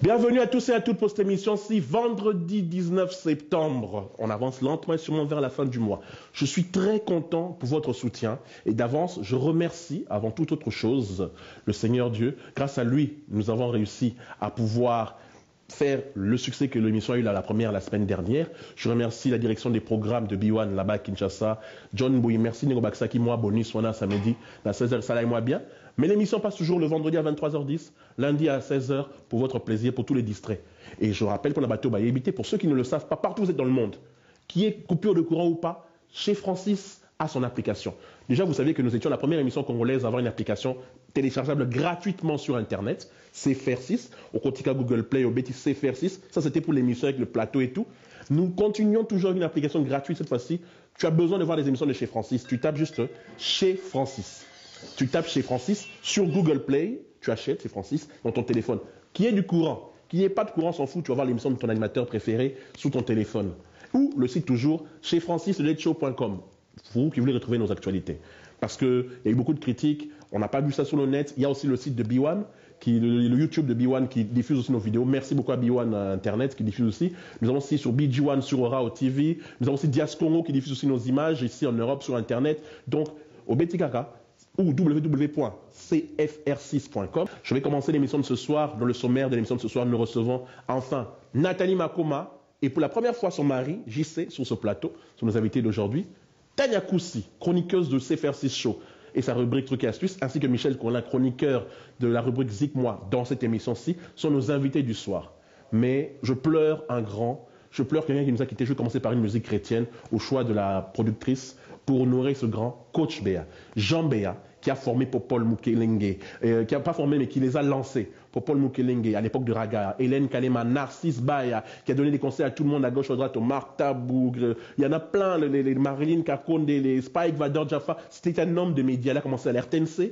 Bienvenue à tous et à toutes pour cette émission-ci, vendredi 19 septembre. On avance lentement et sûrement vers la fin du mois. Je suis très content pour votre soutien et d'avance, je remercie avant toute autre chose le Seigneur Dieu. Grâce à lui, nous avons réussi à pouvoir faire le succès que l'émission a eu à la première la semaine dernière. Je remercie la direction des programmes de B1 là-bas à Kinshasa. John Bouy, merci Nego Baksaki, moi, Boni, Swana, samedi, à 16h, ça et moi bien. Mais l'émission passe toujours le vendredi à 23h10, lundi à 16h, pour votre plaisir, pour tous les distraits. Et je rappelle qu'on a bateau éviter, pour ceux qui ne le savent pas, partout où vous êtes dans le monde, qui est coupure de courant ou pas, chez Francis a son application. Déjà, vous savez que nous étions la première émission congolaise à avoir une application téléchargeable gratuitement sur Internet, CFR6, au Kotika Google Play, au Betty CFR6. Ça, c'était pour l'émission avec le plateau et tout. Nous continuons toujours une application gratuite cette fois-ci. Tu as besoin de voir les émissions de chez Francis. Tu tapes juste chez Francis. Tu tapes chez Francis sur Google Play, tu achètes chez Francis dans ton téléphone. Qu'il y ait du courant, qu'il n'y ait pas de courant, s'en fout, tu vas voir l'émission de ton animateur préféré sous ton téléphone. Ou le site toujours chez francisledetshow.com. Vous qui voulez retrouver nos actualités. Parce qu'il y a eu beaucoup de critiques, on n'a pas vu ça sur le net. Il y a aussi le site de B1, le YouTube de B1 qui diffuse aussi nos vidéos. Merci beaucoup à B1 Internet qui diffuse aussi. Nous avons aussi sur BG1 sur Aura TV. Nous avons aussi Dias Congo qui diffuse aussi nos images ici en Europe sur Internet. Donc, au Betikaka ou www.cfr6.com. Je vais commencer l'émission de ce soir. Dans le sommaire de l'émission de ce soir, nous recevons enfin Nathalie Makoma et pour la première fois son mari, JC, sur ce plateau, sont nos invités d'aujourd'hui. Tania Koussi, chroniqueuse de CFR6 Show et sa rubrique Trucs et Astuces, ainsi que Michel Collin, chroniqueur de la rubrique Zik-moi dans cette émission-ci, sont nos invités du soir. Mais je pleure un grand, je pleure quelqu'un qui nous a quittés. Je vais commencer par une musique chrétienne au choix de la productrice pour honorer ce grand coach Béa, Jean Béa, qui a formé Popol Mukelenge, qui n'a pas formé mais qui les a lancés. Popol Mukelenge à l'époque de Raga, Hélène Kalema, Narcisse Baya, qui a donné des conseils à tout le monde à gauche, à droite, au Marc Tabougre. Il y en a plein, les Marilyn Kakonde, les Spike Vador Jaffa. C'était un homme de médias. Il a commencé à l'RTNC,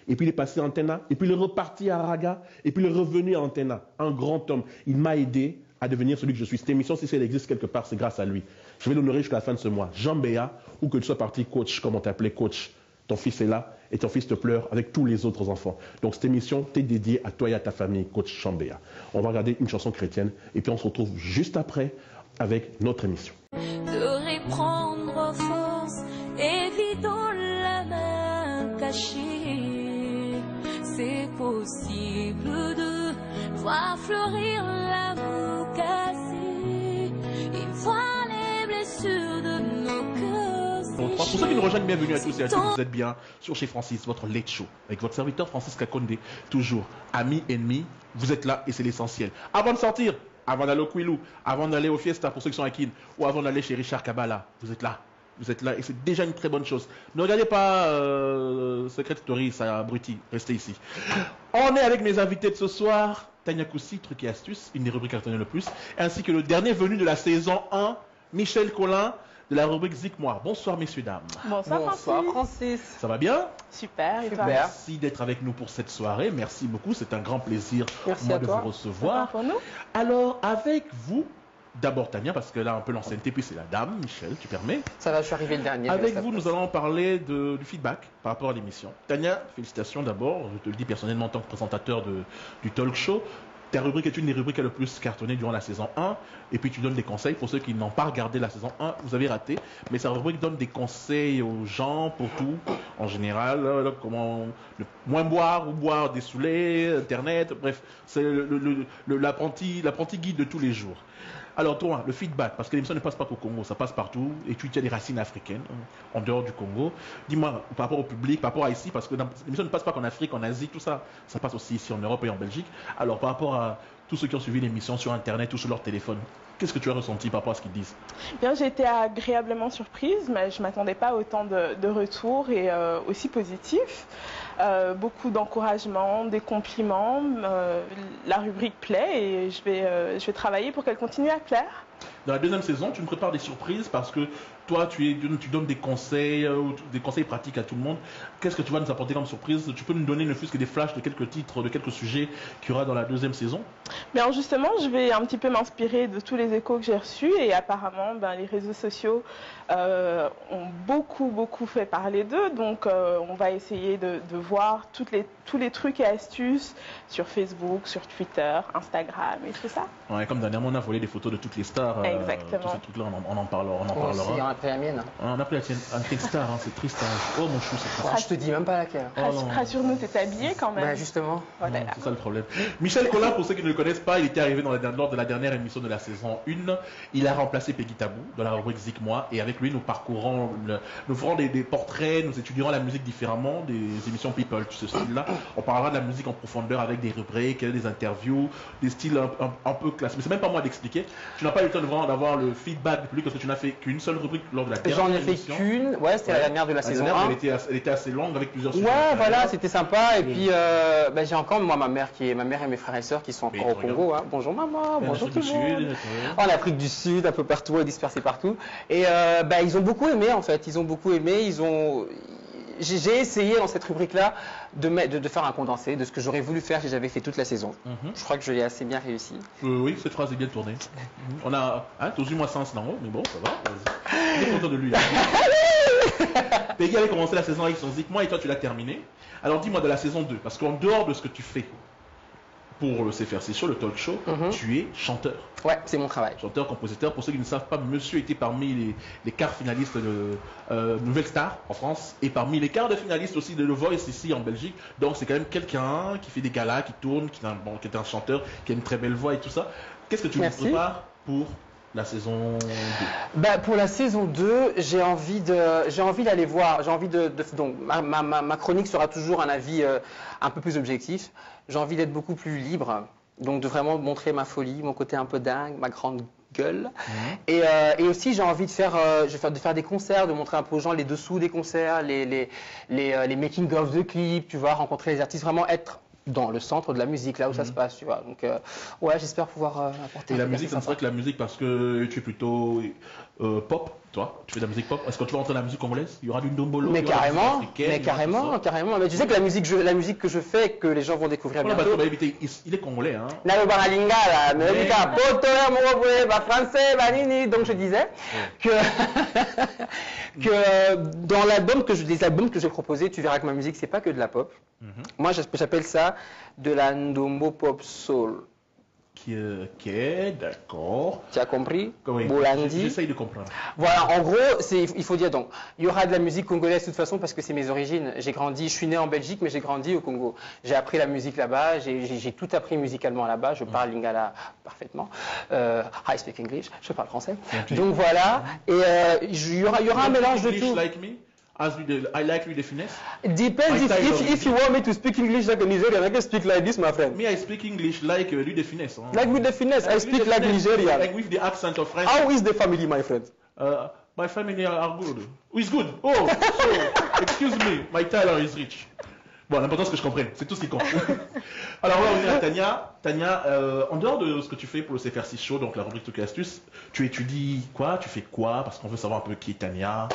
et puis il est passé à Antena, et puis il est reparti à Raga, et puis il est revenu à Antena. Un grand homme. Il m'a aidé à devenir celui que je suis. Cette émission, si elle existe quelque part, c'est grâce à lui. Je vais l'honorer jusqu'à la fin de ce mois. Jean Béa, ou que tu sois parti coach, comme on t'appelait coach, ton fils est là et ton fils te pleure avec tous les autres enfants. Donc cette émission t'est dédiée à toi et à ta famille, coach Jean Béa. On va regarder une chanson chrétienne et puis on se retrouve juste après avec notre émission. De reprendre force, évidons la main cachée. C'est possible de voir fleurir l'amour cassé et voir les blessures de nos cœurs. Pour ceux qui nous rejoignent, bienvenue à tous et à toutes. Vous êtes bien sur chez Francis, votre late show, avec votre serviteur Francis Kakonde. Toujours ami, ennemi, vous êtes là et c'est l'essentiel. Avant de sortir, avant d'aller au Quilou, avant d'aller au Fiesta pour ceux qui sont à Kin, ou avant d'aller chez Richard Kabbalah, vous êtes là. Vous êtes là et c'est déjà une très bonne chose. Ne regardez pas Secret Story, ça abrutit. Restez ici. On est avec mes invités de ce soir. Tania Koussi, Trucs et Astuces, une des rubriques à retenir le plus, ainsi que le dernier venu de la saison 1, Michel Collin, de la rubrique Zik-moi. Bonsoir messieurs, dames. Bonsoir, Bonsoir Francis. Francis. Ça va bien? Super, et toi? Merci d'être avec nous pour cette soirée. Merci beaucoup, c'est un grand plaisir pour moi de vous recevoir. Pour nous. Alors, avec vous, d'abord Tania, parce que là un peu l'ancienneté, puis c'est la dame, Michel, tu permets. Ça va, je suis arrivé le dernier. Avec vous, nous allons parler du feedback par rapport à l'émission. Tania, félicitations d'abord, je te le dis personnellement en tant que présentateur du talk show. Ta rubrique est une des rubriques le plus cartonnées durant la saison 1. Et puis tu donnes des conseils pour ceux qui n'ont pas regardé la saison 1. Vous avez raté. Mais sa rubrique donne des conseils aux gens pour tout. En général, comment moins boire ou boire des saoulés, Internet. Bref, c'est l'apprenti guide de tous les jours. Alors toi, le feedback, parce que l'émission ne passe pas qu'au Congo, ça passe partout, et tu as des racines africaines, en dehors du Congo. Dis-moi, par rapport au public, par rapport à ici, parce que l'émission ne passe pas qu'en Afrique, en Asie, tout ça, ça passe aussi ici en Europe et en Belgique. Alors par rapport à tous ceux qui ont suivi l'émission sur Internet ou sur leur téléphone, qu'est-ce que tu as ressenti par rapport à ce qu'ils disent? Bien, j'ai été agréablement surprise, mais je ne m'attendais pas à autant de retours et aussi positifs. Beaucoup d'encouragement, des compliments. La rubrique plaît et je vais travailler pour qu'elle continue à plaire. Dans la deuxième saison, tu me prépares des surprises parce que toi, tu donnes des conseils pratiques à tout le monde. Qu'est-ce que tu vas nous apporter comme surprise? Tu peux nous donner ne fût-ce que des flashs de quelques titres, de quelques sujets qu'il y aura dans la deuxième saison? Bien justement, je vais un petit peu m'inspirer de tous les échos que j'ai reçus et apparemment, les réseaux sociaux ont beaucoup fait parler d'eux. Donc, on va essayer de voir tous les trucs et astuces sur Facebook, sur Twitter, Instagram et tout ça. Ouais, comme dernièrement, on a volé des photos de toutes les stars. Exactement. Tous ces trucs-là, on en parlera. Aussi, on a pris la mienne. On a pris un textar, c'est triste. Oh mon chou, c'est triste. Je te dis même pas laquelle. Rassure-nous, t'es habillé quand même. Justement. Voilà. C'est ça le problème. Michel Collin, pour ceux qui ne le connaissent pas, il était arrivé lors de la dernière émission de la saison 1. Il a remplacé Peggy Tabou dans la rubrique Zik Moi. Et avec lui, nous parcourons, nous ferons des portraits, nous étudierons la musique différemment, des émissions People, ce style-là. On parlera de la musique en profondeur avec des rubriques, des interviews, des styles un peu classiques. Mais c'est même pas moi d'expliquer. Tu n'as pas eu le temps vraiment d'avoir le feedback du public parce que tu n'as fait qu'une seule rubrique lors de la dernière émission. J'en ai fait qu'une. Ouais, c'était la dernière de la saison 1. Elle était assez longue avec plusieurs sujets. Ouais, voilà, c'était sympa. Et puis, j'ai encore ma mère et mes frères et sœurs qui sont encore au Congo. Hein. Bonjour maman, bonjour tout le monde. En Afrique du Sud, un peu partout, dispersés partout. Et ils ont beaucoup aimé en fait. Ils ont beaucoup aimé. J'ai essayé dans cette rubrique-là de faire un condensé de ce que j'aurais voulu faire si j'avais fait toute la saison. Je crois que je l'ai assez bien réussi. Oui, cette phrase est bien tournée. On a 18 mois sans en haut, mais bon, ça va. On est content de lui. Peggy avait commencé la saison avec son Zik Moi et toi tu l'as terminé. Alors dis-moi de la saison 2, parce qu'en dehors de ce que tu fais pour le CFRC Show, le talk show, tu es chanteur. Ouais, c'est mon travail. Chanteur, compositeur. Pour ceux qui ne savent pas, monsieur était parmi les quarts finalistes de Nouvelle Star en France et parmi les quarts de finalistes aussi de The Voice ici en Belgique. Donc c'est quand même quelqu'un qui fait des galas, qui tourne, qui est un chanteur, qui a une très belle voix et tout ça. Qu'est-ce que tu nous prépares pour la saison 2? Pour la saison 2, j'ai envie d'aller voir. Donc ma chronique sera toujours un avis un peu plus objectif. J'ai envie d'être beaucoup plus libre, donc de vraiment montrer ma folie, mon côté un peu dingue, ma grande gueule. Et aussi j'ai envie de faire des concerts, de montrer un peu aux gens les dessous des concerts, les making of de clips, tu vois, rencontrer les artistes, vraiment être dans le centre de la musique, là où ça se passe, tu vois. Donc, j'espère pouvoir apporter. Et la musique, ça serait que la musique, parce que tu es plutôt pop, toi, tu fais de la musique pop. Est-ce que tu vas entrer dans la musique congolaise? Il y aura du ndombolo? Mais carrément. Mais tu sais que la musique que je fais, que les gens vont découvrir bientôt. Il est congolais, hein. Donc je disais que dans les albums que j'ai proposés, tu verras que ma musique, c'est pas que de la pop. Moi, j'appelle ça de la ndombo pop soul. Ok, d'accord. Tu as compris? Oui, Bolandi. J'essaye de comprendre. Voilà, en gros, il faut dire donc, il y aura de la musique congolaise de toute façon parce que c'est mes origines. Je suis né en Belgique, mais j'ai grandi au Congo. J'ai appris la musique là-bas, j'ai tout appris musicalement là-bas. Je parle lingala parfaitement. I speak English, je parle français. Donc voilà, et il y aura un mélange de tout. Like me? I like Louis de Finesse. Depends if you want me to speak English like a Nigerian, I can speak like this, my friend. Me, I speak English like Louis de Finesse. Huh? Like with the finesse, I speak like Nigerian. Like with the accent of French. How is the family, my friend? My family are good. Who is good? Oh, so, excuse me, my Tyler is rich. Bon, l'important c'est que je comprenne, c'est tout ce qui compte. Alors on va revenir à Tania. Tania, en dehors de ce que tu fais pour le CFRC Show, donc la rubrique Trucs et Astuces, tu étudies quoi? Tu fais quoi? Parce qu'on veut savoir un peu qui est Tania.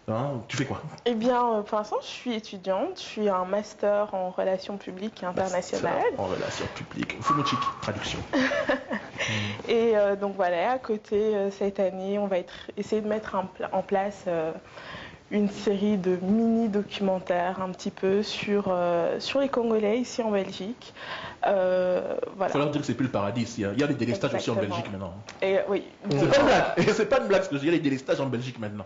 Hein, tu fais quoi? Eh bien, pour l'instant, je suis étudiante. Je suis un master en relations publiques et internationales. Master en relations publiques. Fumochik, traduction. Et donc voilà, à côté, cette année, on va essayer de mettre en place une série de mini-documentaires un petit peu sur les Congolais ici en Belgique. Voilà. Il faut leur dire que c'est plus le paradis ici. Hein. Il y a des délestages aussi en Belgique maintenant. Et, oui. C'est pas une blague. C'est pas une blague, parce qu'il y a des délestages en Belgique maintenant.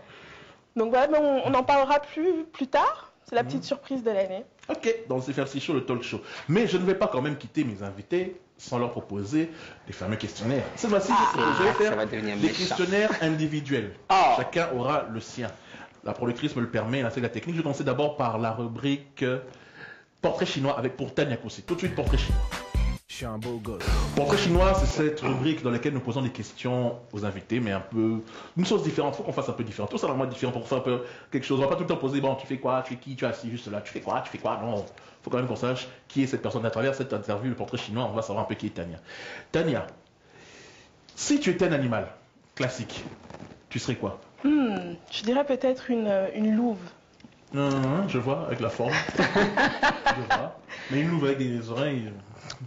Donc voilà, on en parlera plus tard. C'est la petite surprise de l'année. Ok, donc c'est CFRC Show, le talk show. Mais je ne vais pas quand même quitter mes invités sans leur proposer des fameux questionnaires. Cette fois-ci, je vais faire des questionnaires individuels. Chacun aura le sien. La productrice me le permet, c'est la technique. Je vais commencer d'abord par la rubrique Portrait chinois pour Tania Koussi. Tout de suite, Portrait chinois. Je suis un beau gosse. Portrait chinois, c'est cette rubrique dans laquelle nous posons des questions aux invités, mais un peu une chose différente. Il faut qu'on fasse un peu différent. Tout ça, vraiment différent pour faire un peu quelque chose. On va pas tout le temps poser, bon, tu fais quoi, tu es qui, tu es assis juste là, tu fais quoi. Non, il faut quand même qu'on sache qui est cette personne. À travers cette interview, le portrait chinois, on va savoir un peu qui est Tania. Tania, si tu étais un animal, classique, tu serais quoi? Je dirais peut-être une louve. Je vois, avec la forme. Je vois. Mais une louve avec des oreilles.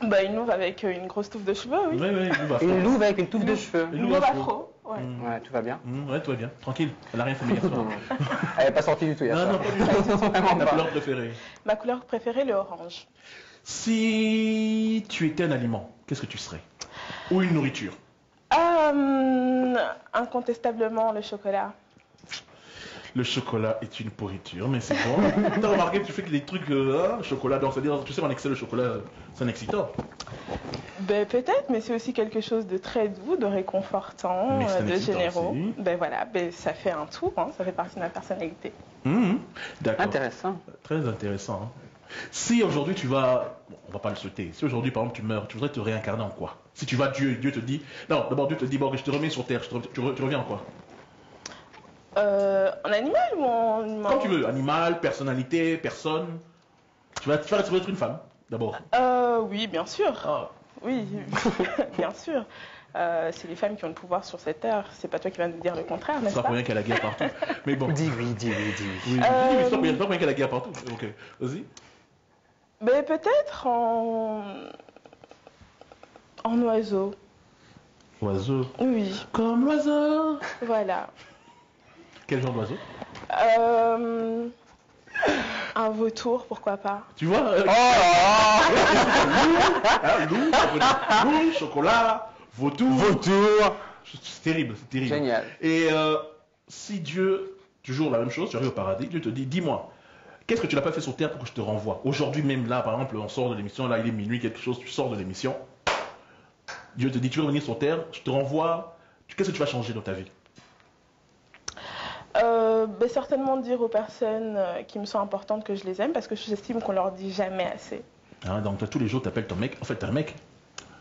Bah, une louve avec une grosse touffe de cheveux, oui. Oui, une louve afro. Une louve avec une touffe de cheveux. Une louve afro. Ouais. Ouais, tout va bien. Ouais, tout va bien. Tranquille. Elle n'a rien fait hier soir. Elle n'est pas sortie du tout hier Non, soir. non, pas du tout. Vraiment Ta pas. couleur préférée? Ma couleur préférée, le orange. Si tu étais un aliment, qu'est-ce que tu serais? Ou une nourriture? Incontestablement, le chocolat. Le chocolat est une pourriture, mais c'est bon. T'as remarqué que tu fais que des trucs chocolat, donc c'est-à-dire, tu sais, en excès, le chocolat, c'est un excitant. Ben, peut-être, mais c'est aussi quelque chose de très doux, de réconfortant, Mais c'est un de excitant généreux. aussi. Ben voilà, ben, ça fait un tout, hein, ça fait partie de ma personnalité. D'accord. Intéressant. Très intéressant. Hein. Si aujourd'hui tu vas, bon, on va pas le souhaiter, si aujourd'hui par exemple tu meurs, tu voudrais te réincarner en quoi? Si tu vas Dieu te dit, non, d'abord Dieu te dit, bon, je te remets sur terre, tu reviens en quoi? En animal ou en humain? Comme tu veux, animal, personnalité, personne. Tu vas être une femme, d'abord. Oui, bien sûr. Ah. Oui, bien sûr. C'est les femmes qui ont le pouvoir sur cette terre. C'est pas toi qui vas nous dire le contraire, n'est-ce C'est pas pas? pour rien qu'il y a la guerre partout. Mais bon. Dis oui, dis oui, dis oui. Oui, c'est pas pour rien qu'il y a la guerre partout. Ok, vas-y. Ben, peut-être en oiseau. Oiseau. Oui, Comme l'oiseau. voilà. Quel genre d'oiseau? Un vautour, pourquoi pas? Tu vois loup, chocolat, vautour. Vautour. C'est terrible, c'est terrible. Génial. Et si Dieu, toujours la même chose, tu arrives au paradis, Dieu te dit, dis-moi, qu'est-ce que tu n'as pas fait sur terre pour que je te renvoie? Aujourd'hui même, là, par exemple, on sort de l'émission, là, il est minuit, quelque chose, tu sors de l'émission. Dieu te dit, tu veux revenir sur terre, je te renvoie. Qu'est-ce que tu vas changer dans ta vie? Ben, certainement dire aux personnes qui me sont importantes que je les aime parce que j'estime qu'on leur dit jamais assez. Hein, donc toi, tous les jours, tu appelles ton mec. En fait, t'as un mec.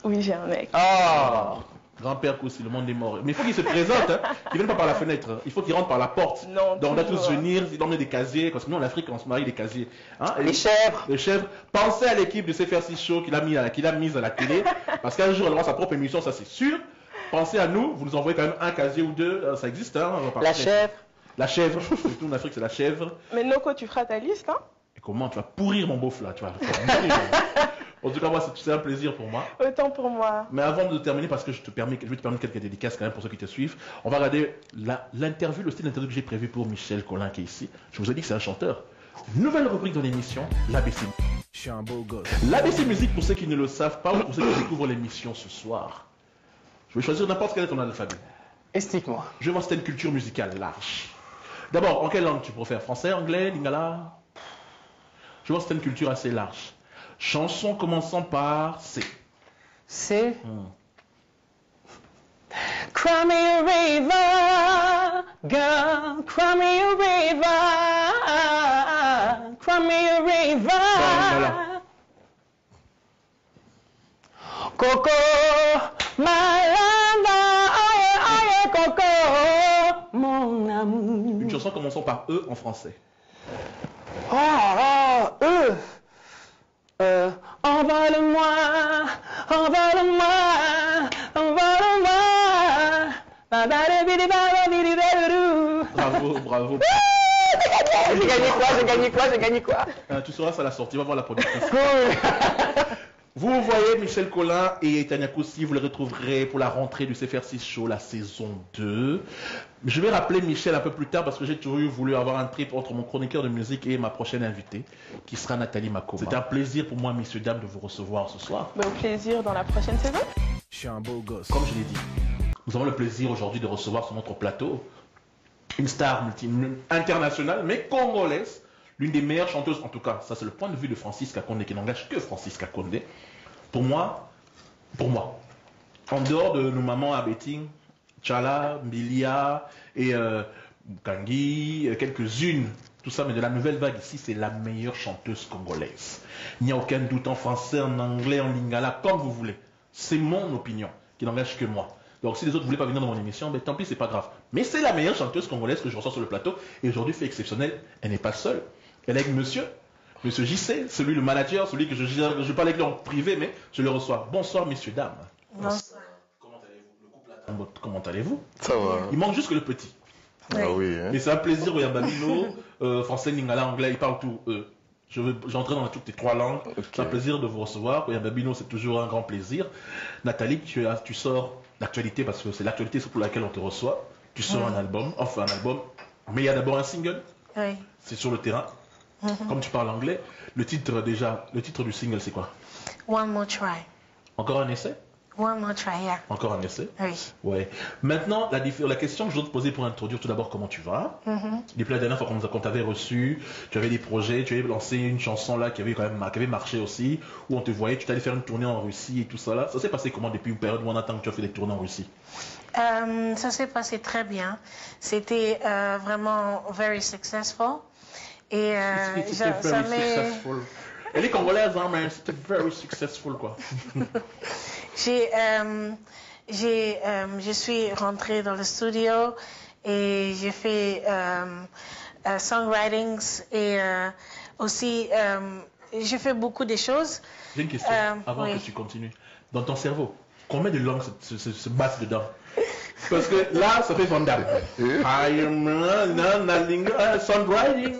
Oui, j'ai un mec. Oh. Grand-père Koussi, le monde est mort. Mais il faut qu'il se présente, hein. Il ne vienne pas par la fenêtre. Hein. Il faut qu'il rentre par la porte. Non, donc on doit tous toujours. venir, il emmener des casiers. Parce que nous, en Afrique, on se marie des casiers. Hein, et Les chèvres. les chèvres. Pensez à l'équipe de CFR6 Show qu'il a mise à la télé. Parce qu'un jour, elle aura sa propre émission, ça c'est sûr. Pensez à nous, vous nous envoyez quand même un casier ou deux. Ça existe, hein. La chèvre. La chèvre. Surtout en Afrique, c'est la chèvre. Mais Noko, tu feras ta liste, hein? Et comment tu vas pourrir mon beauf là, tu vas le faire. En tout cas, moi, c'est un plaisir pour moi. Autant pour moi. Mais avant de terminer, parce que je vais te permettre quelques dédicaces quand même pour ceux qui te suivent, on va regarder l'interview, le style d'interview que j'ai prévu pour Michel Collin qui est ici. Je vous ai dit que c'est un chanteur. Nouvelle rubrique dans l'émission, l'ABC. Je suis un beau gosse. L'ABC Musique, pour ceux qui ne le savent pas ou pour ceux qui découvrent l'émission ce soir. Je vais choisir n'importe quel est ton alphabet. Explique-moi. Je vais voir si tu as une culture musicale large. D'abord, en quelle langue tu préfères? Français, anglais, lingala? Je vais voir si tu as une culture assez large. Chanson commençant par C. C'est. Cry me a river, girl, cry me a river, cry me a river. Voilà. Coco, my lover, aïe, Coco, mon amour. Une chanson commençant par E en français. Envole-moi, envole-moi, envole-moi. Bravo, bravo. J'ai gagné quoi? Tu sauras ça à la sortie, va voir la productrice. Cool. Vous voyez Michel Collin et Tania Koussi, vous le retrouverez pour la rentrée du CFR6 Show, la saison 2. Je vais rappeler Michel un peu plus tard parce que j'ai toujours voulu avoir un trip entre mon chroniqueur de musique et ma prochaine invitée, qui sera Nathalie Makoma. C'était un plaisir pour moi, messieurs, dames, de vous recevoir ce soir. Ben, au plaisir dans la prochaine saison. Je suis un beau gosse. Comme je l'ai dit, nous avons le plaisir aujourd'hui de recevoir sur notre plateau une star internationale, mais congolaise, l'une des meilleures chanteuses, en tout cas, ça c'est le point de vue de Francis Kakonde, qui n'engage que Francis Kakonde. Pour moi, en dehors de nos mamans à Betting, Tchala, Mbilia et Kangi, quelques-unes, tout ça, mais de la nouvelle vague ici, c'est la meilleure chanteuse congolaise. Il n'y a aucun doute, en français, en anglais, en lingala, comme vous voulez. C'est mon opinion, qui n'engage que moi. Donc si les autres ne voulaient pas venir dans mon émission, ben, tant pis, c'est pas grave. Mais c'est la meilleure chanteuse congolaise que je reçois sur le plateau. Et aujourd'hui, fait exceptionnel, elle n'est pas seule. Elle est avec monsieur JC, celui le manager, celui que je parle avec lui en privé, mais je le reçois. Bonsoir, messieurs, dames. Bonsoir. Comment allez-vous? Le couple comment allez-vous? Ça va. Il manque juste que le petit. Ah oui. Hein. Mais c'est un plaisir, Oyambabino, français, lingala, anglais, ils parlent tout. J'entrais dans toutes les 3 langues. Okay. C'est un plaisir de vous recevoir. Oyambabino, c'est toujours un grand plaisir. Nathalie, tu sors l'actualité parce que c'est l'actualité pour laquelle on te reçoit. Tu sors un album, mais il y a d'abord un single. Oui. C'est sur le terrain. Comme tu parles anglais, le titre du single, c'est quoi? One more try. Encore un essai? One more try, yeah. Encore un essai? Oui. Ouais. Maintenant, la question que je dois te poser pour introduire tout d'abord comment tu vas. Depuis la dernière fois qu'on t'avait reçu, tu avais des projets, tu avais lancé une chanson là qui avait marché aussi, où on te voyait, tu t'allais faire une tournée en Russie et tout ça là. Ça s'est passé comment depuis une période où on attend que tu as fait des tournées en Russie? Ça s'est passé très bien. C'était vraiment very successful. Et C'était ça very successful. Elle est congolaise, hein, mais c'était very successful quoi. Je suis rentrée dans le studio et j'ai fait songwritings et aussi j'ai fait beaucoup de choses. J'ai une question avant que tu continues. Dans ton cerveau, combien de langues se battent dedans? Parce que là, ça fait vandal. Songwriting,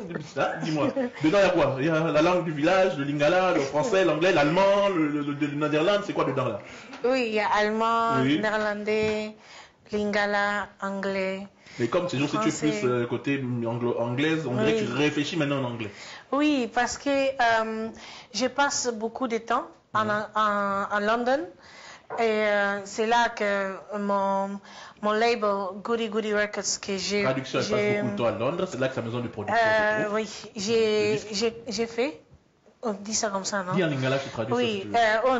dis-moi. Dedans, il y a quoi? Il y a la langue du village, le lingala, le français, l'anglais, l'allemand, le néerlandais, c'est quoi dedans là? Oui, il y a allemand, néerlandais, lingala, anglais. Mais comme ces jours-ci, tu es plus côté anglaise, on dirait que tu réfléchis maintenant en anglais. Oui, parce que je passe beaucoup de temps en London. Et c'est là que mon label Goody Goody Records que j'ai... Traduction, elle passe beaucoup de temps à Londres, c'est là que sa maison de production se trouve. Oui, j'ai fait... On dit ça comme ça, non? Dis en lingala, tu traduis oui, ça. Oui,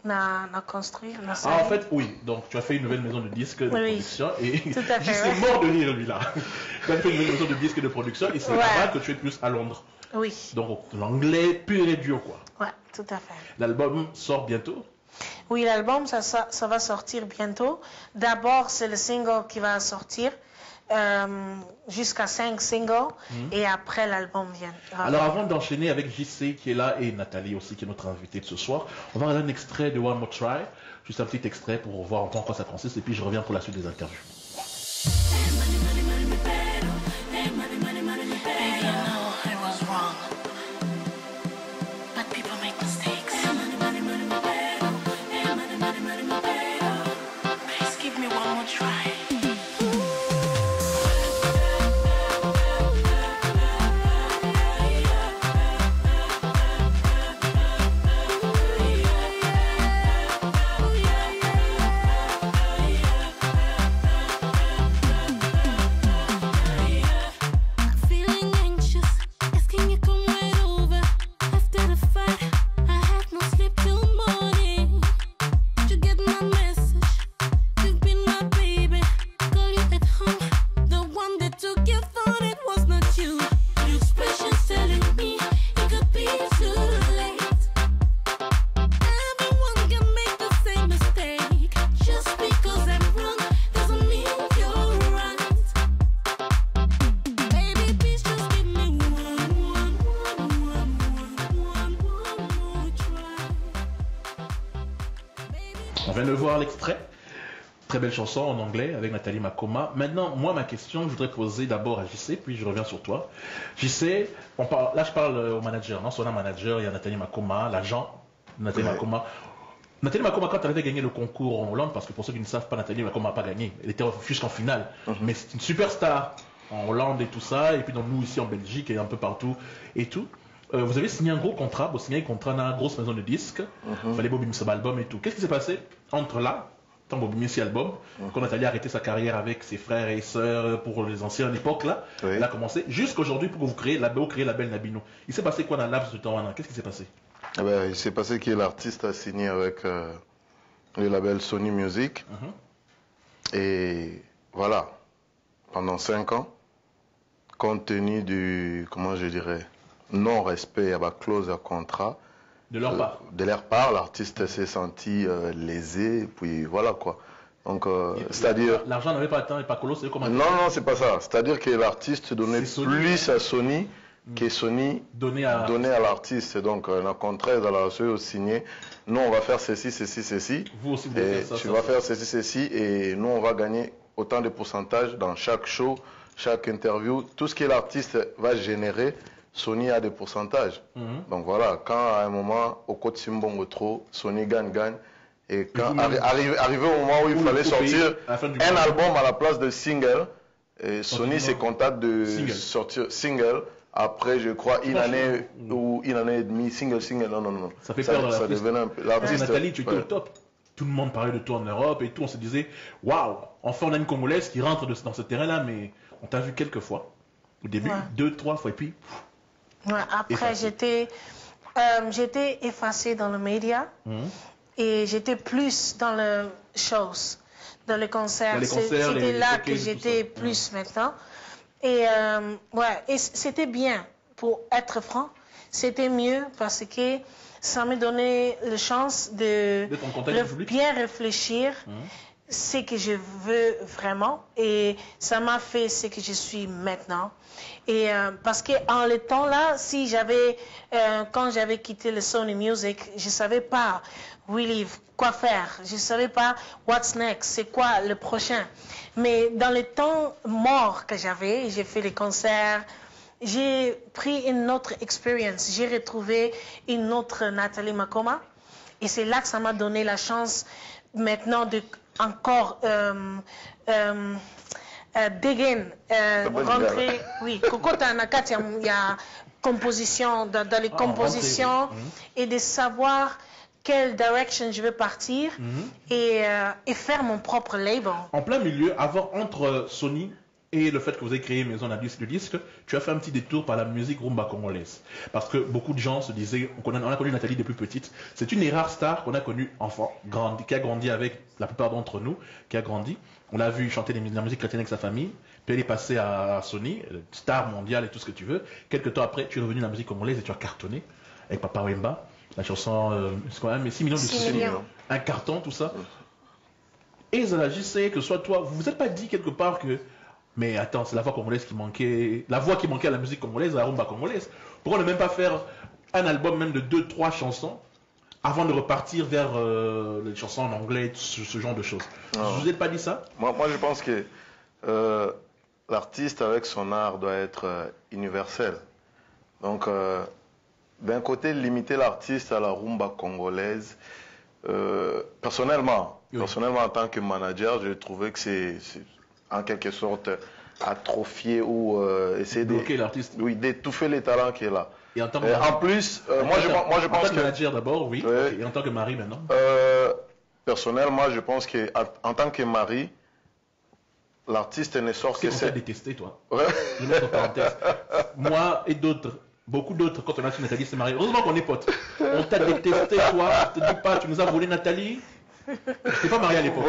on a construit. En fait, oui. Donc, tu as fait une nouvelle maison de disques de production et tout à fait, c'est mort de rire, lui, là. Tu as fait une nouvelle maison de disques de production et c'est là-bas que tu es plus à Londres. Oui. Donc, l'anglais pur et dur, quoi. Ouais, tout à fait. L'album sort bientôt? Oui, l'album, ça va sortir bientôt. D'abord, c'est le single qui va sortir. Jusqu'à 5 singles et après l'album vient. Alors avant d'enchaîner avec JC qui est là et Nathalie aussi qui est notre invitée de ce soir, on va regarder un extrait de One More Try, juste un petit extrait pour voir en quoi ça consiste et puis je reviens pour la suite des interviews. On vient de voir l'extrait. Très belle chanson en anglais avec Nathalie Makoma. Maintenant, moi, ma question, je voudrais poser d'abord à JC, puis je reviens sur toi. JC, là je parle au manager, non? Son manager, il y a Nathalie Makoma, l'agent Nathalie Makoma. Nathalie Makoma, quand elle avait gagné le concours en Hollande, parce que pour ceux qui ne savent pas, Nathalie Makoma n'a pas gagné, elle était jusqu'en finale. Mais c'est une superstar en Hollande et tout ça, et puis dans nous ici en Belgique et un peu partout et tout. Vous avez signé un gros contrat, vous signez un contrat dans une grosse maison de disques, il fallait Bobby Missy album et tout. Qu'est-ce qui s'est passé entre là, tant Bobby Missy album, quand Nathalie a arrêté sa carrière avec ses frères et sœurs pour les anciennes époques là, elle a commencé jusqu'à aujourd'hui pour que vous créez la belle Nabino. Il s'est passé quoi dans le laps de temps? Qu'est-ce qui s'est passé? Il s'est passé que l'artiste a signé avec le label Sony Music. Et voilà, pendant 5 ans, compte tenu du, comment je dirais, non-respect à la clause à contrat. De leur part. De leur part, l'artiste s'est senti lésé, puis voilà quoi. Donc, c'est-à-dire... L'argent n'avait pas atteint et pas colo, c'est comment? Non, non, c'est pas ça. C'est-à-dire que l'artiste donnait plus à Sony que Sony Donné à l'artiste. Donc, le contraire, dans la suite, signé, nous, on va faire ceci, ceci, ceci. Vous aussi, vous devez Et faire ça. tu vas faire ceci, ceci, et nous, on va gagner autant de pourcentage dans chaque show, chaque interview. Tout ce que l'artiste va générer, Sony a des pourcentages. Donc voilà, quand à un moment, au côté Simbongo trop, Sony gagne. Et quand arrivé au moment où il fallait sortir un album à la place de single, et Sony s'est contente de sortir single. Après, je crois, une année ou une année et demie, single, non. Ça fait peur ça devenait un peu. L'artiste, Nathalie, tu étais au top. Tout le monde parlait de toi en Europe et tout. On se disait, waouh, enfin on a une Congolaise qui rentre dans ce terrain-là, mais on t'a vu quelques fois. Au début, 2, 3 fois, et puis. Après, j'étais effacée dans le média et j'étais plus dans les shows, dans les concerts. C'était là que j'étais plus maintenant. Et et c'était bien, pour être franc, c'était mieux parce que ça me donnait la chance de bien réfléchir ce que je veux vraiment, et ça m'a fait ce que je suis maintenant. Et parce que en le temps là, si j'avais quand j'avais quitté le Sony Music, je savais pas really quoi faire, je savais pas what's next, c'est quoi le prochain. Mais dans le temps mort que j'avais, j'ai fait les concerts, j'ai pris une autre expérience, j'ai retrouvé une autre Nathalie Makoma, et c'est là que ça m'a donné la chance maintenant de encore rentrer, oui, il y a composition, dans les compositions, et de savoir quelle direction je veux partir et faire mon propre label. En plein milieu, entre Sony et le fait que vous avez créé Maison de disque, tu as fait un petit détour par la musique rumba congolaise. Parce que beaucoup de gens se disaient, on a connu Nathalie depuis petite, c'est une des rares stars qu'on a connue enfant, qui a grandi avec la plupart d'entre nous, qui a grandi. On l'a vu chanter la musique chrétienne avec sa famille, puis elle est passée à Sony, star mondiale et tout ce que tu veux. Quelques temps après, tu es revenu dans la musique congolaise et tu as cartonné avec Papa Wemba, la chanson, c'est quand même 6 millions de soucis, un carton, tout ça. Et Zala, je sais que soit toi, vous vous êtes pas dit quelque part que mais attends, c'est la voix congolaise qui manquait, la voix qui manquait à la musique congolaise, à la rumba congolaise. Pourquoi ne même pas faire un album même de 2-3 chansons avant de repartir vers les chansons en anglais, ce genre de choses? Vous vous êtes pas dit ça? Moi, je pense que l'artiste avec son art doit être universel. Donc, d'un côté, limiter l'artiste à la rumba congolaise, personnellement, en tant que manager, j'ai trouvé que c'est en quelque sorte atrophier ou essayer bloquer l'artiste. Oui, d'étouffer les talents qui est là. Et en plus, moi je pense que manager d'abord, oui. Et en tant que mari maintenant. Personnellement, je pense que en tant que mari, l'artiste ne sort que c'est. On t'a détesté, toi. Je mets entre parenthèses. Moi et d'autres. Beaucoup d'autres, quand on a su Nathalie s'est mariée, heureusement qu'on est potes. On t'a détesté, toi, je te dis pas, tu nous as volé Nathalie. Je n'étais pas marié à l'époque.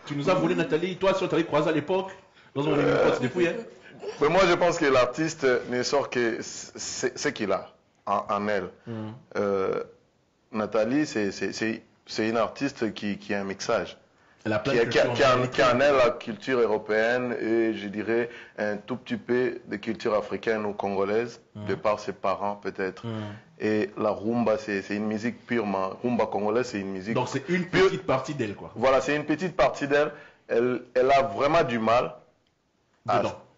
Tu nous as volé Nathalie, toi, si on t'avait croisé à l'époque, nous on est potes depuis. Mais moi, je pense que l'artiste ne sort que ce qu'il a en elle. Nathalie, c'est une artiste qui a un mixage. Qui a en elle la culture européenne et je dirais un tout petit peu de culture africaine ou congolaise, de par ses parents peut-être. Et la rumba, c'est une musique purement. Rumba congolaise, c'est une musique. Donc c'est une petite partie d'elle, quoi. Voilà, c'est une petite partie d'elle. Elle a vraiment du mal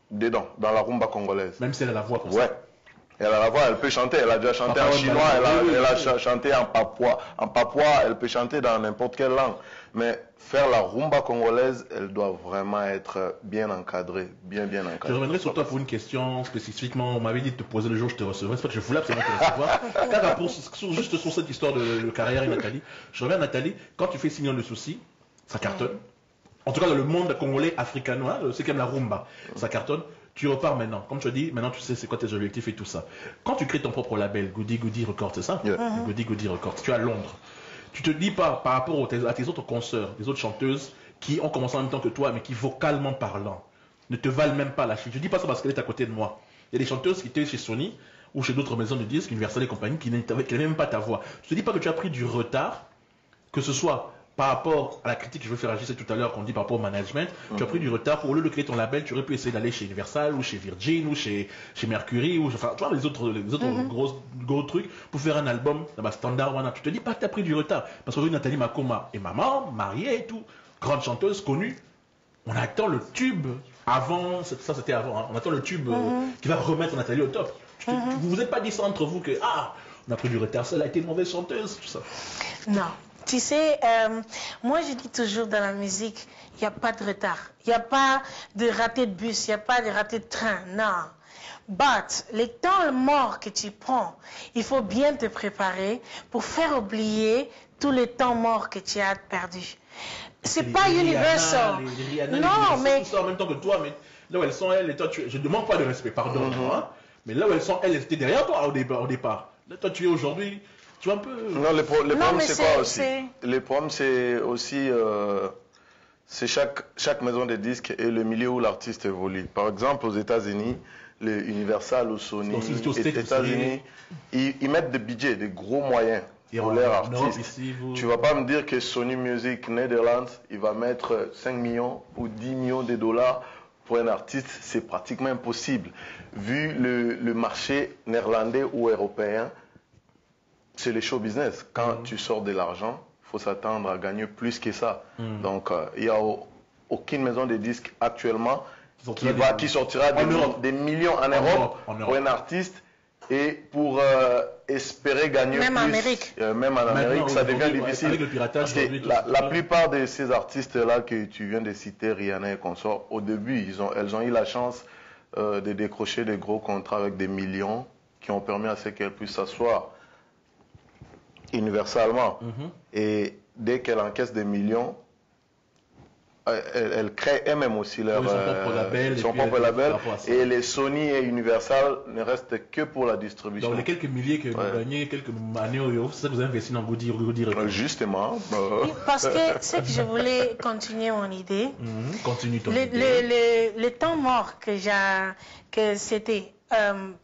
dedans, dans la rumba congolaise. Même si elle a la voix comme ça. Elle a la voix, elle peut chanter, elle a déjà chanté en chinois, elle a chanté en papouas. En papouas, elle peut chanter dans n'importe quelle langue. Mais faire la rumba congolaise, elle doit vraiment être bien encadrée, bien encadrée. Je reviendrai sur toi pour une question spécifiquement. On m'avait dit de te poser le jour où je te recevrais. C'est pas que je voulais absolument te recevoir. Car juste sur cette histoire de carrière et Nathalie, je reviens à Nathalie, quand tu fais 6 millions de soucis, ça cartonne. En tout cas, dans le monde congolais, africanois, c'est quand même la rumba, ça cartonne. Tu repars maintenant. Comme tu as dit, maintenant tu sais c'est quoi tes objectifs et tout ça. Quand tu crées ton propre label, Goody Goody Records, c'est ça? Goody Goody Records. Tu es à Londres. Tu te dis pas par rapport à tes autres consoeurs, des autres chanteuses qui ont commencé en même temps que toi, mais qui vocalement parlant ne te valent même pas la chute. Je dis pas ça parce qu'elle est à côté de moi. Il y a des chanteuses qui étaient chez Sony ou chez d'autres maisons de disques, Universal et compagnie, qui n'avaient même pas ta voix. Tu te dis pas que tu as pris du retard, que ce soit par rapport à la critique que je veux faire agir tout à l'heure, qu'on dit par rapport au management, tu as pris du retard. Au lieu de créer ton label, tu aurais pu essayer d'aller chez Universal ou chez Virgin ou chez Mercury ou enfin, tu vois, les autres gros trucs pour faire un album dans ma standard. Voilà. Tu te dis pas que tu as pris du retard. Parce qu'aujourd'hui, Nathalie Makoma est maman, mariée et tout, grande chanteuse, connue. On attend le tube avant, ça c'était avant, hein. On attend le tube qui va remettre Nathalie au top. Vous vous êtes pas dit ça entre vous que on a pris du retard, elle a été une mauvaise chanteuse, tout ça. Non. Tu sais, moi je dis toujours dans la musique, il n'y a pas de retard. Il n'y a pas de raté de bus, il n'y a pas de raté de train, non. But, les temps morts que tu prends, il faut bien te préparer pour faire oublier tous les temps morts que tu as perdus. C'est pas Universal. Non, mais... Tout ça en même temps que toi, mais là où elles sont, elles, et toi, je ne demande pas de respect, pardon. Hein, mais là où elles sont, elles étaient derrière toi au départ. Là, toi, tu es aujourd'hui... Tu vois un peu... Non, le problème, c'est quoi aussi? Le problème, c'est aussi c'est chaque maison de disques et le milieu où l'artiste évolue. Par exemple, aux États-Unis, les Universal ou Sony, aux États-Unis, ils mettent des budgets, des gros moyens pour leurs artistes. Tu ne vas pas me dire que Sony Music Netherlands, il va mettre 5 millions ou 10 millions de dollars pour un artiste, c'est pratiquement impossible. Vu le marché néerlandais ou européen, c'est le show business. Quand tu sors de l'argent, il faut s'attendre à gagner plus que ça. Donc, il n'y a aucune maison de disques actuellement qui sortira des millions en Europe pour un artiste et pour espérer gagner même plus. En Amérique. Même en Amérique, ça devient difficile. Avec le piratage, la plupart de ces artistes-là que tu viens de citer, Rihanna et consorts, au début, elles ont eu la chance de décrocher des gros contrats avec des millions qui ont permis à ce qu'elles puissent s'asseoir universalement. Et dès qu'elle encaisse des millions, elle crée elle-même aussi leur son propre label. Et les Sony et Universal ne restent que pour la distribution. Donc les quelques milliers que vous gagnez, quelques années, c'est ça que vous avez investi dans Goody Records. Justement. Parce que c'est que je voulais continuer mon idée. Continue ton idée. Le temps mort que c'était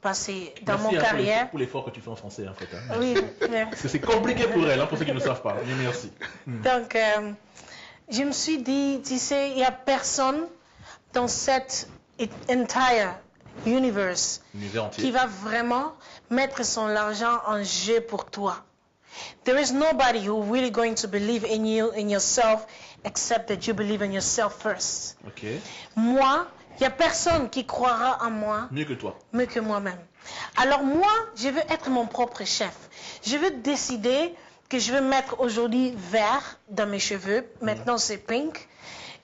passé dans mon carrière. Pour l'effort que tu fais en français en fait. Hein. Oui, merci. Parce que c'est compliqué pour elle, hein, pour ceux qui ne savent pas. Mais merci. Donc, je me suis dit, tu sais, il n'y a personne dans cet entire universe qui va vraiment mettre son argent en jeu pour toi. There is nobody who really going to believe in you, in yourself, except that you believe in yourself first. Okay. Moi, il n'y a personne qui croira en moi mieux que toi. Mieux que moi-même. Alors moi, je veux être mon propre chef. Je veux décider que je veux mettre aujourd'hui vert dans mes cheveux. Maintenant, c'est pink.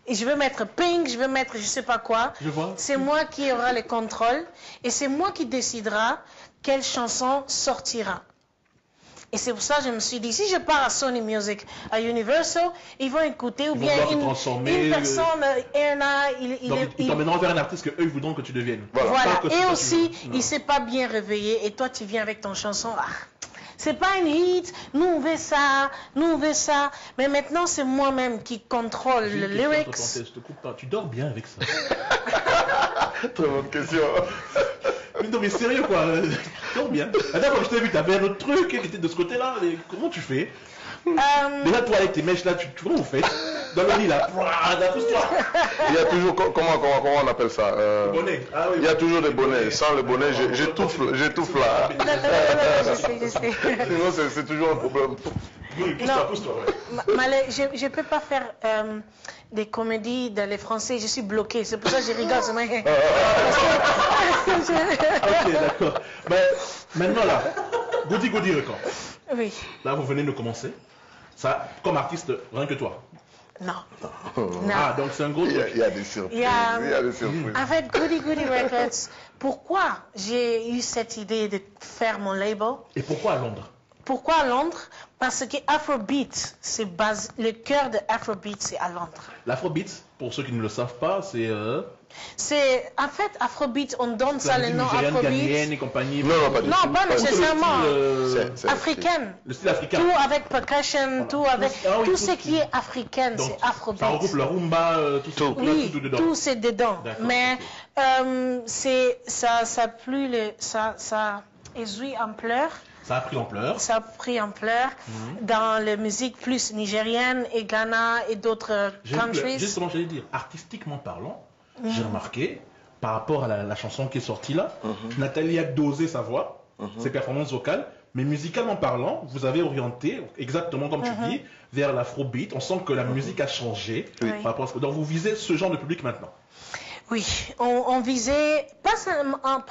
Et je veux mettre pink, je veux mettre je sais pas quoi. C'est moi qui aura le contrôle. Et c'est moi qui décidera quelle chanson sortira. Et c'est pour ça que je me suis dit, si je pars à Sony Music, à Universal, ils vont écouter, ou bien une personne, ils t'emmèneront vers un artiste qu'eux voudront que tu deviennes. Voilà. Et aussi, il ne s'est pas bien réveillé, et toi tu viens avec ton chanson. C'est pas une hit, nous on veut ça, nous on veut ça. Mais maintenant c'est moi-même qui contrôle le lyrics. Je te coupe pas, tu dors bien avec ça. Très bonne question. Non mais sérieux quoi, tu dors bien. D'abord je t'ai vu, t'avais un autre truc qui était de ce côté-là, comment tu fais? Déjà toi avec tes mèches là, tu vois vous faites dans le lit là, il y a toujours, comment on appelle ça bonnet. Ah, oui, il y a toujours des bonnets, sans le bonnet j'étouffe là. Je sais. Sinon c'est toujours un problème. Oui, pousse-toi. Je ne peux pas faire des comédies dans les français, je suis bloquée, c'est pour ça que je rigole. Ok, d'accord. Mais maintenant là, Goody Records. Oui. Là, vous venez de commencer. Ça, comme artiste, rien que toi. Non. Ah, donc c'est un gros truc. Il y a des surprises. Il y a des surprises. Avec Goody Records, pourquoi j'ai eu cette idée de faire mon label? Et pourquoi à Londres? Pourquoi à Londres? Parce que Afrobeat, le cœur de Afrobeat, c'est à Londres. L'Afrobeat, pour ceux qui ne le savent pas, c'est... En fait, Afrobeat, on donne ça le nom Afrobeat. Et compagnie. Non, pas nécessairement. Africaine. Le style africain. Tout avec percussion, tout avec... tout ce qui est africain, c'est Afrobeat. Ça regroupe le rumba, tout dedans. Tout c'est dedans. Mais ça a éjoui en pleurs Ça a pris ampleur. Ça a pris ampleur dans la musique plus nigérienne et Ghana et d'autres countries. Justement, j'allais dire, artistiquement parlant, j'ai remarqué, par rapport à la chanson qui est sortie là, Nathalie a dosé sa voix, ses performances vocales, mais musicalement parlant, vous avez orienté, exactement comme tu dis, vers l'afrobeat. On sent que la musique a changé. Par rapport à ce... Donc vous visez ce genre de public maintenant. Oui, on visait pas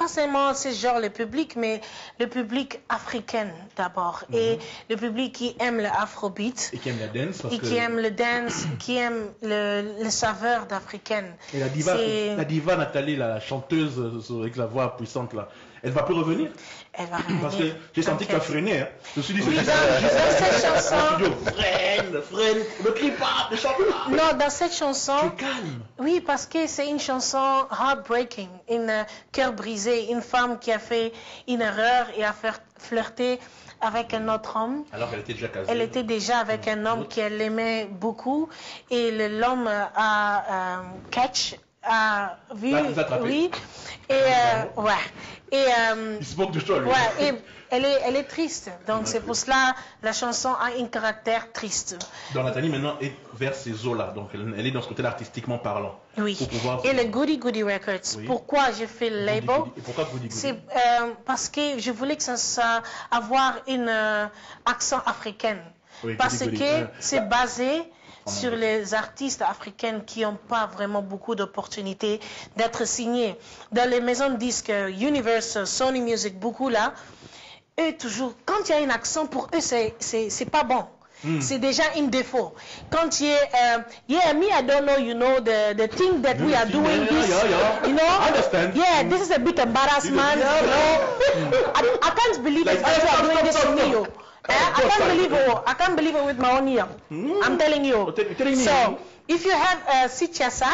seulement ce genre de public, mais le public africain d'abord. Et le public qui aime l'afrobeat. Et qui aime la dance. Qui aime le dance, qui aime le saveur d'africaine. Et la diva Nathalie, la chanteuse avec la voix puissante là, elle va plus revenir? Elle va revenir. Parce que j'ai senti que tu as freiné. Hein. Je me suis dit, oui, dans cette chanson... freine, ne crie pas, ne chante pas. Non, dans cette chanson... Tu es calme. Oui, parce que c'est une chanson heartbreaking, une cœur brisé, une femme qui a fait une erreur et a flirté avec un autre homme. Alors qu'elle était déjà casée. Elle était déjà avec un homme qu'elle aimait beaucoup et l'homme a a vu, oui, et ouais, et il se moque de toi, lui. Ouais, et elle est triste, donc c'est pour cela la chanson a un caractère triste. Donc Nathalie maintenant est vers ces eaux-là, donc elle est dans ce côté artistiquement parlant. Oui. Et le Goody Goody Records. Oui. Pourquoi j'ai fait le label? Et pourquoi Goody Goody? C'est parce que je voulais que ça avoir un accent africain, oui, parce que c'est basé sur les artistes africains qui n'ont pas vraiment beaucoup d'opportunités d'être signés. Dans les maisons de disques, Universal, Sony Music, beaucoup là, eux toujours, quand il y a un accent, pour eux, c'est pas bon. C'est déjà un défaut. Quand il y a, yeah, me, I don't know, you know, the thing that we are doing this, you know, I understand. Yeah, this is a bit embarrassment, you know. I can't believe like, that you are doing this to me, I can't believe it with my own ear. I'm telling you. So, if you have Sichasa,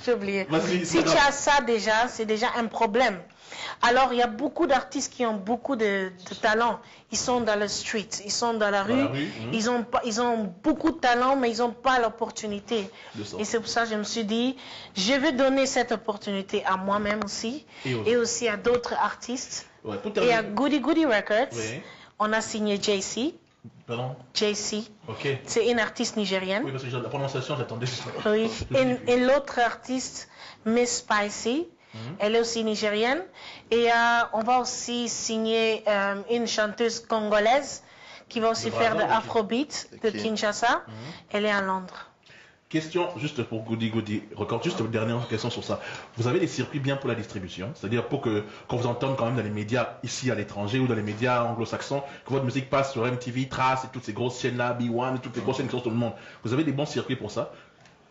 j'ai oublié. Sichasa déjà, c'est déjà un problème. Alors, il y a beaucoup d'artistes qui ont beaucoup de talent. Ils sont dans le street, ils sont dans la rue. Ils ont beaucoup de talent, mais ils n'ont pas l'opportunité. Et c'est pour ça que je me suis dit, je vais donner cette opportunité à moi-même aussi, et aussi à d'autres artistes. Ouais, et à Goody Goody Records, on a signé JC. Pardon? JC. Okay. C'est une artiste nigérienne. Oui, parce que la prononciation, j'attendais. Oui. Et l'autre artiste, Miss Spicy. Elle est aussi nigérienne. Et on va aussi signer une chanteuse congolaise qui va aussi faire de l'afrobeat de Kinshasa. Elle est à Londres. Question juste pour Goody Goody Records, juste une dernière question sur ça. Vous avez des circuits bien pour la distribution, c'est-à-dire pour que qu'on vous entende quand même dans les médias ici à l'étranger ou dans les médias anglo-saxons, que votre musique passe sur MTV, Trace et toutes ces grosses chaînes-là, B1 et toutes les grosses chaînes qui sont dans le monde. Vous avez des bons circuits pour ça?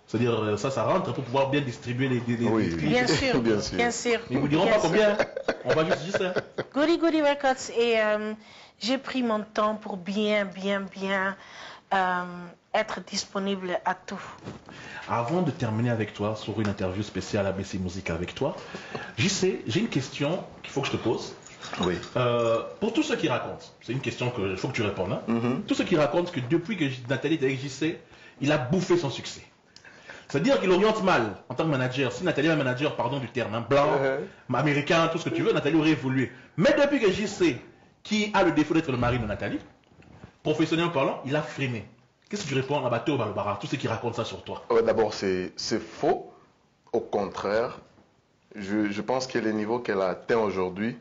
C'est-à-dire, ça rentre pour pouvoir bien distribuer les oui, bien sûr, bien sûr. Mais ils ne vous diront pas combien, on va juste dire ça. Goody Goody Records, et j'ai pris mon temps pour bien être disponible à tout. Avant de terminer avec toi sur une interview spéciale ABC Musique avec toi, j'ai une question qu'il faut que je te pose. Oui. Pour tous ceux qui racontent, c'est une question qu'il faut que tu répondes. Hein? Tous ceux qui racontent que depuis que Nathalie est avec JC, il a bouffé son succès. C'est-à-dire qu'il oriente mal en tant que manager. Si Nathalie est un manager, pardon du terme, hein, blanc, américain, tout ce que tu veux, Nathalie aurait évolué. Mais depuis que JC, qui a le défaut d'être le mari de Nathalie, professionnellement parlant, il a freiné. Qu'est-ce que tu réponds à Bateau Balbara, tous ceux qui racontent ça sur toi? D'abord, c'est faux. Au contraire, je pense que les niveaux qu'elle a atteints aujourd'hui,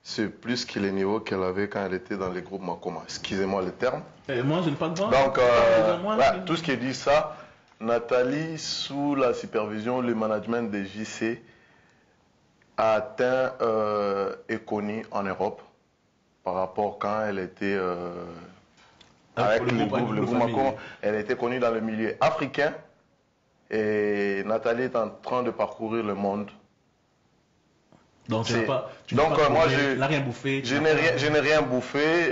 c'est plus que les niveaux qu'elle avait quand elle était dans les groupes Makoma. Excusez-moi le terme. Moi, je ne parle pas. Donc, tout ce qui dit ça, Nathalie, sous la supervision, le management de JC, a atteint et connu en Europe par rapport quand elle était avec le groupe Makoma. Elle était connue dans le milieu africain et Nathalie est en train de parcourir le monde. Donc, moi, je n'ai rien bouffé. Je n'ai rien bouffé.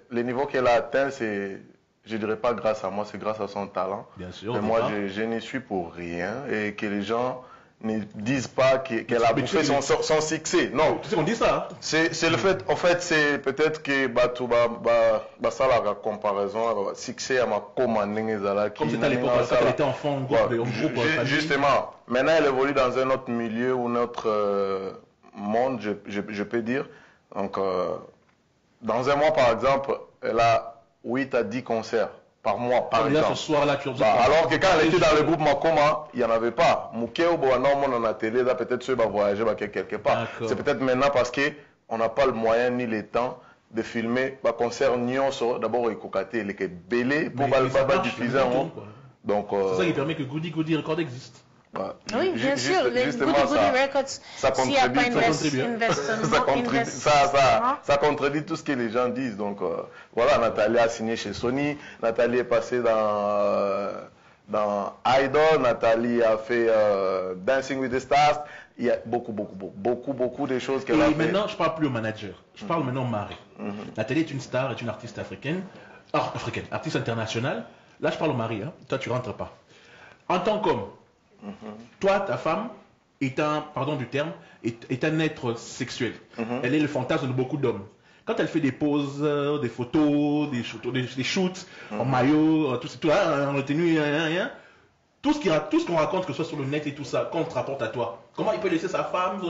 Le niveau qu'elle a atteint, c'est, je dirais pas grâce à moi, c'est grâce à son talent. Bien sûr. Mais moi, je n'y suis pour rien et que les gens ne disent pas qu'elle a bouffé son succès. Non. Tu sais qu'on dit ça. Hein? C'est le fait, en fait, c'est peut-être que ça la comparaison, succès à ma commande. Comme c'était à l'époque, quand elle était enfant, groupe. Justement. Maintenant, elle évolue dans un autre milieu ou un autre monde, je peux dire. Donc, dans un mois, par exemple, elle a 8 à 10 concerts par mois, par Là, exemple. ce soir-là, tu Alors que quand elle était dans le groupe Makoma, il n'y en avait pas. Moukeo, on en a télé, là, peut-être ceux qui voyager quelque part. C'est peut-être maintenant parce qu'on n'a pas le moyen ni le temps de filmer un concert nyonso. D'abord, il faut les belé pour pas diffuser en haut. Donc, c'est ça qui permet que Goody Goody Record existe. Oui, bien sûr, les Goody Goody Records, s'il n'y a pas ça contredit tout ce que les gens disent. Donc voilà, Nathalie a signé chez Sony, Nathalie est passée dans Idol, Nathalie a fait Dancing with the Stars. Il y a beaucoup de choses qu'elle a fait. Et maintenant, je ne parle plus au manager, je parle maintenant au mari. Nathalie est une star, est une artiste africaine, artiste internationale. Là, je parle au mari, hein. Toi, tu ne rentres pas. En tant qu'homme, toi, ta femme est un, pardon du terme, est un être sexuel. Elle est le fantasme de beaucoup d'hommes. Quand elle fait des poses, des photos, des shoots en maillot, tout en tenue, tout ce qu'on raconte, que ce soit sur le net et tout ça, qu'on te rapporte à toi. Comment il peut laisser sa femme,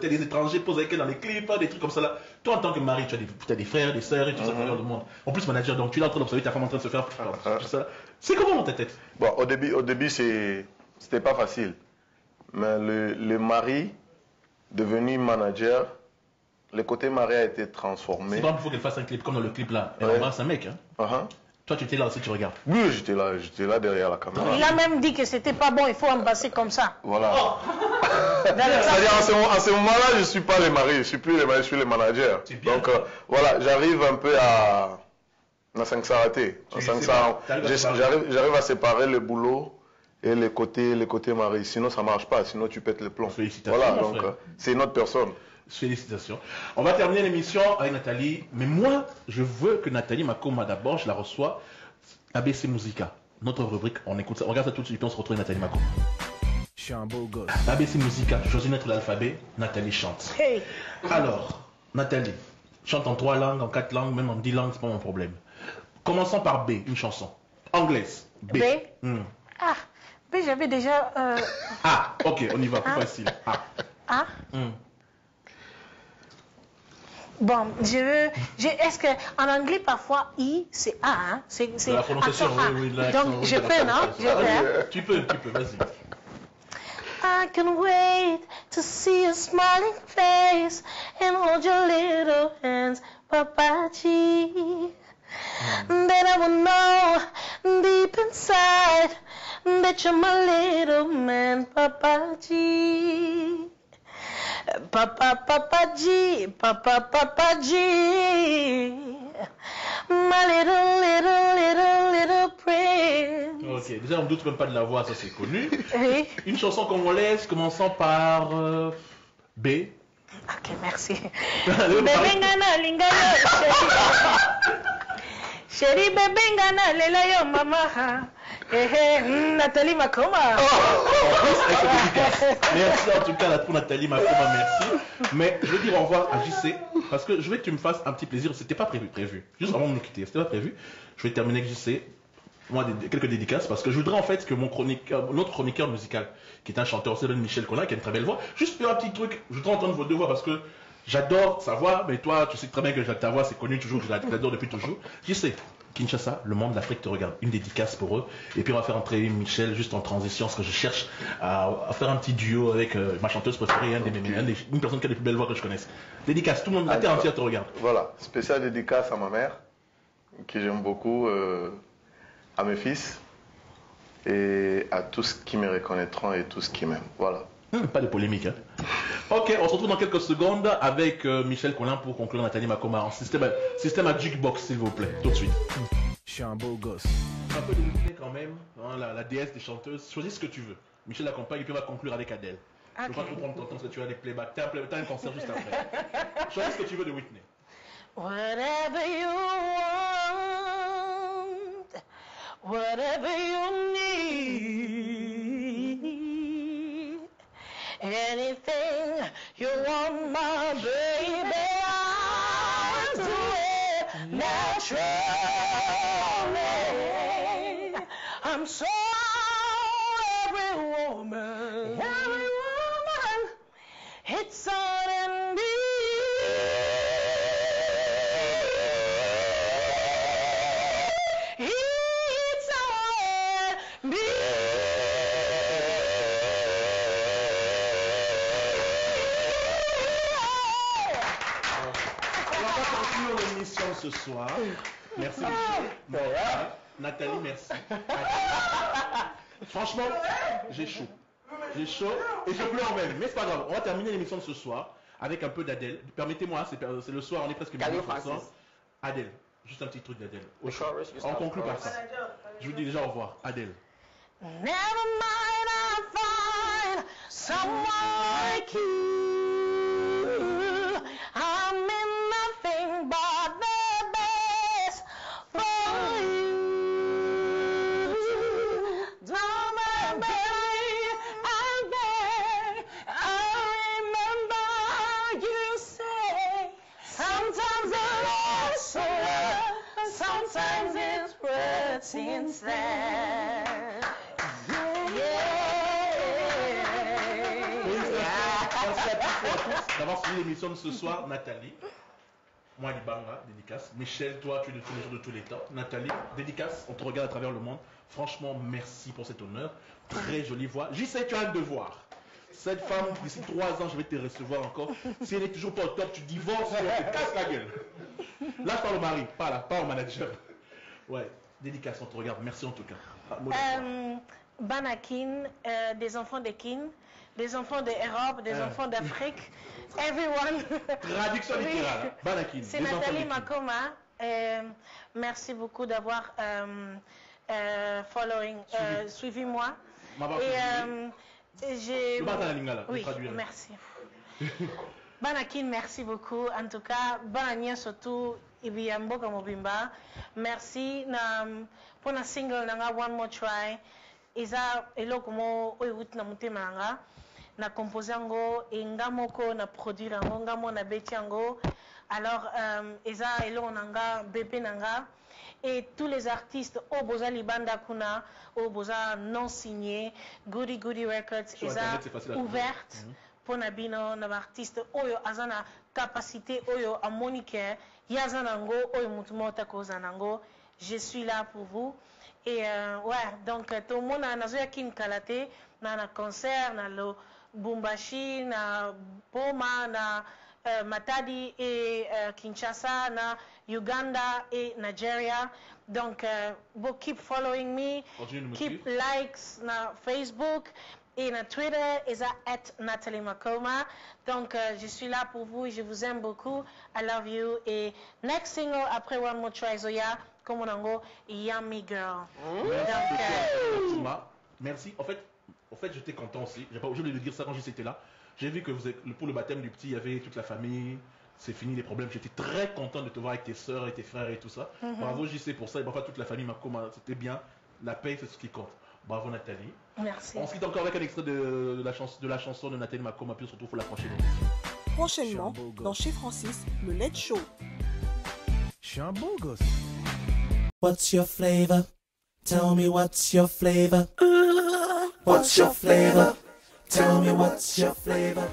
des étrangers posent avec elle dans les clips, des trucs comme ça là. Toi, en tant que mari, tu as des frères, des sœurs et tout ça, dans le monde. En plus, manager, donc tu es là en train d'observer ta femme en train de se faire tout ça. C'est comment dans ta tête? Bon, au début c'était pas facile. Mais le mari, devenu manager, le côté mari a été transformé. C'est pas il faut qu'elle fasse un clip comme dans le clip là. Elle embrasse un mec. Hein. Toi, tu étais là aussi, tu regardes. Oui, j'étais là derrière la caméra. Il a même dit que c'était pas bon, il faut embrasser comme ça. Voilà. C'est-à-dire en ce moment-là, je ne suis pas le mari, je suis plus le mari, je suis le manager. Donc voilà, j'arrive un peu à s'arrêter. J'arrive à séparer le boulot et le côté mari. Sinon, ça ne marche pas, sinon tu pètes le plomb. Félicitations. Voilà, donc c'est une autre personne. Félicitations. On va terminer l'émission avec Nathalie. Mais moi, je veux que Nathalie Makoma, d'abord, je la reçois. ABC Musica, notre rubrique, on écoute ça. On regarde ça tout de suite, on se retrouve Nathalie Makoma. Je suis un beau gosse. ABC Musica, je choisis notre l'alphabet, Nathalie chante. Hey. Alors, Nathalie, chante en 3 langues, en 4 langues, même en 10 langues, c'est pas mon problème. Commençons par B, une chanson. Anglaise. B. Ah, B, j'avais déjà... Ah, ok, on y va, plus facile. A. Bon, est-ce qu'en anglais, parfois, I, c'est A, hein? C'est la prononciation, oui, donc, je peux, non? Tu peux, vas-y. I can wait to see your smiling face and hold your little hands, Papaji. Then I will know deep inside that you're my little man, Papaji. Papa G, my little prince. Ok, déjà on ne doute même pas de la voix, ça c'est connu. Oui. Une chanson congolaise commençant par B. Ok, merci. Bebengana lingana chérie, bebengana lela yo mama. Nathalie Makoma. Merci en tout cas pour Nathalie Makoma, merci. Mais je vais dire au revoir à JC parce que je veux que tu me fasses un petit plaisir. C'était pas prévu. Juste avant de nous quitter, c'était pas prévu. Je vais terminer avec JC. Moi, quelques dédicaces parce que je voudrais en fait que notre chroniqueur musical, qui est un chanteur, c'est Michel Collin, qui a une très belle voix, juste faire un petit truc. Je voudrais entendre vos deux voix parce que j'adore sa voix, mais toi, tu sais très bien que ta voix, c'est connu toujours, je l'adore depuis toujours. JC. Kinshasa, le monde, l'Afrique te regarde. Une dédicace pour eux. Et puis on va faire entrer Michel juste en transition, parce que je cherche à faire un petit duo avec ma chanteuse préférée, une personne qui a les plus belles voix que je connaisse. Dédicace, tout le monde, la terre entière te regarde. Voilà, spécial dédicace à ma mère, que j'aime beaucoup, à mes fils, et à tous qui me reconnaîtront et tous qui m'aiment. Voilà. Pas de polémique. Hein. Ok, on se retrouve dans quelques secondes avec Michel Collin pour conclure Nathalie Makoma en système à jukebox, s'il vous plaît, tout de suite. Je suis un beau gosse. Un peu de Whitney quand même, hein, la déesse des chanteuses. Choisis ce que tu veux. Michel l'accompagne et puis on va conclure avec Adèle. Je ne veux pas trop prendre ton temps parce que tu as des playbacks. T'as un concert juste après. Choisis ce que tu veux de Whitney. Whatever you want, whatever you need. Anything you want, my baby, I'll do it naturally. I'm so every woman, it's on me. ce soir. Merci beaucoup. Nathalie, merci. Franchement, j'ai chaud. J'ai chaud et je pleure même. Mais c'est pas grave. On va terminer l'émission de ce soir avec un peu d'Adèle. Permettez-moi, c'est le soir, on est presque minuit. Adèle, juste un petit truc d'Adèle. On conclut par ça. Je vous dis déjà au revoir. Adèle. Never mind, I'll find someone like you. I'm in nothing but the best for you. Don't mind, baby, I'm there. I remember you say sometimes it looks so well, sometimes it's pretty instead. D'avoir suivi l'émission de ce soir, Nathalie. Moi, Libanga, dédicace. Michel, toi, tu es de tous les jours de tous les temps. Nathalie, dédicace. On te regarde à travers le monde. Franchement, merci pour cet honneur. Très jolie voix. J'y sais, tu as un devoir. Cette femme, d'ici 3 ans, je vais te recevoir encore. Si elle n'est toujours pas au top, tu divorces, tu te casses la gueule. Là, je parle au mari, pas au manager. Ouais, dédicace, on te regarde. Merci en tout cas. Banakin, des enfants de Kin, des enfants d'Europe, des enfants d'Afrique, everyone. Traduction littérale. Banakin. C'est Nathalie Makoma. Merci beaucoup d'avoir suivi moi. Et oui, merci. Banakin, merci beaucoup. En tout cas, Banania surtout, Ibiambo Kamobimba. Merci pour la single nanga One More Try. Eza eloko mo oyo na mutema nanga na composer ngo et ngamoko na produire ngo ngamo na beti ngo. Alors eza eloko nanga bébé nanga et tous les artistes au boza libanda kuna au boza non signé Goody Goody Records eza ouverte pour na bino na artiste oyo azana capacité oyo a monique yazana ngo oyo mutumota koza nango. Je suis là pour vous. Et ouais, donc tout le monde a un kin kalate, na concert, na lo Bumbashi, na Boma, na Matadi et Kinshasa, na Uganda et Nigeria. Donc, keep following me, keep likes na Facebook et na Twitter, et ça @Nathalie Makoma. Donc, je suis là pour vous et je vous aime beaucoup. I love you. Et next single après One More Try Zoya. Comme on a Yummy Girl. Merci. En fait, j'étais content aussi. J'ai pas oublié de dire ça quand j'étais là. J'ai vu que pour le baptême du petit, il y avait toute la famille. C'est fini les problèmes. J'étais très content de te voir avec tes soeurs et tes frères et tout ça. Bravo JC pour ça. Et parfois toute la famille c'était bien. La paix, c'est ce qui compte. Bravo Nathalie. Merci. On se quitte encore avec un extrait de la chanson de Nathalie Makoma. Puis on se retrouve pour la prochaine. Prochainement, dans Chez Francis, le Late Show. Je suis un beau gosse. What's your flavor? Tell me what's your flavor? What's your flavor? Tell me what's your flavor?